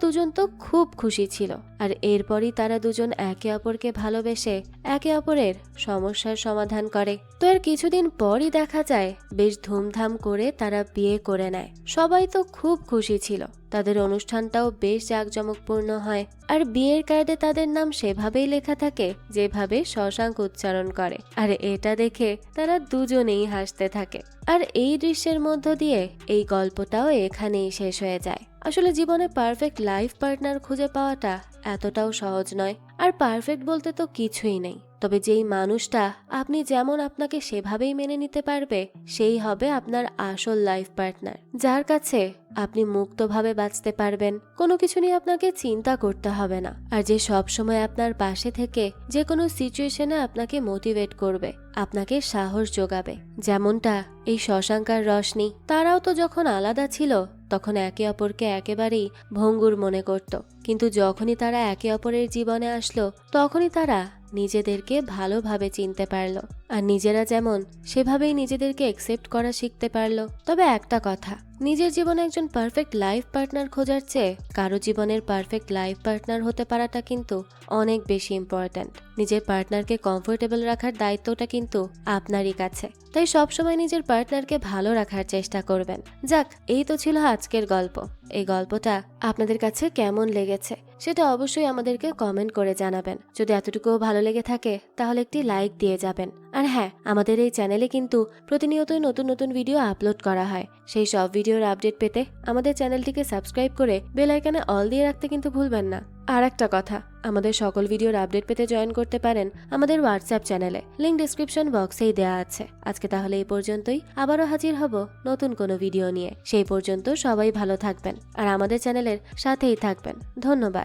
দুজন তো খুব খুশি ছিল, আর এরপরই তারা দুজন একে অপরকে ভালোবেসে একে অপরের সমস্যার সমাধান করে। তো এর কিছুদিন পরই দেখা যায় বেশ ধুমধাম করে তারা বিয়ে করে নেয়। সবাই তো খুব খুশি ছিল, তাদের অনুষ্ঠানটাও বেশ জাঁকজমকপূর্ণ হয়, আর বিয়ের কার্ডে তাদের নাম সেভাবেই লেখা থাকে যেভাবে শশাঙ্ক উচ্চারণ করে। আর এটা দেখে তারা দুজনেই হাসতে থাকে। আর এই দৃশ্যের মধ্য দিয়ে এই গল্পটাও এখানেই শেষ হয়ে যায়। আসলে জীবনে পারফেক্ট লাইফ পার্টনার খুঁজে পাওয়াটা এতটাও সহজ নয়, আর পারফেক্ট বলতে তো কিছুই নেই। তবে যেই মানুষটা আপনি যেমন আপনাকে সেভাবেই মেনে নিতে পারবে, সেই হবে আপনার আসল লাইফ পার্টনার, যার কাছে আপনি মুক্তভাবে বাঁচতে পারবেন, কোনো কিছু নিয়ে আপনাকে চিন্তা করতে হবে না, আর যে সব সময় আপনার পাশে থেকে যে কোনো সিচুয়েশনে আপনাকে মোটিভেট করবে, আপনাকে সাহস যোগাবে। যেমনটা এই শশাঙ্ক আর রশনি, তারাও তো যখন আলাদা ছিল তখন একে অপরকে একেবারেই ভঙ্গুর মনে করত, কিন্তু যখনই তারা একে অপরের জীবনে আসলো তখনই তারা নিজেদেরকে ভালোভাবে চিনতে পারলো, আর নিজেরা যেমন সেভাবেই নিজেদেরকে অ্যাকসেপ্ট করা শিখতে পারলো। তবে একটা কথা, নিজের জীবনে একজন পারফেক্ট লাইফ পার্টনার খোঁজার চেয়ে কারো জীবনের পারফেক্ট লাইফ পার্টনার হতে পারাটা কিন্তু অনেক বেশি ইম্পর্ট্যান্ট। নিজের পার্টনারকে কমফোর্টেবল রাখার দায়িত্বটা কিন্তু আপনারই কাছে, তাই সবসময় নিজের পার্টনারকে ভালো রাখার চেষ্টা করবেন। যাক, এই তো ছিল আজকের গল্প। এই গল্পটা আপনাদের কাছে কেমন লেগেছে সেটা অবশ্যই আমাদেরকে কমেন্ট করে জানাবেন। যদি এতটুকুও ভালো লেগে থাকে তাহলে একটি লাইক দিয়ে যাবেন। আর হ্যাঁ, আমাদের এই চ্যানেলে কিন্তু প্রতিনিয়তই নতুন নতুন ভিডিও আপলোড করা হয়। সেই সব ভিডিওর আপডেট পেতে আমাদের চ্যানেলটিকে সাবস্ক্রাইব করে বেল আইকনে অল দিয়ে রাখতে কিন্তু ভুলবেন না। আর একটা কথা, আমাদের সকল ভিডিওর আপডেট পেতে জয়েন করতে পারেন আমাদের হোয়াটসঅ্যাপ চ্যানেলে, লিংক ডিসক্রিপশন বক্সেই দেওয়া আছে। আজকে তাহলে এই পর্যন্তই, আবারও হাজির হব নতুন কোনো ভিডিও নিয়ে। সেই পর্যন্ত সবাই ভালো থাকবেন আর আমাদের চ্যানেলের সাথেই থাকবেন। ধন্যবাদ।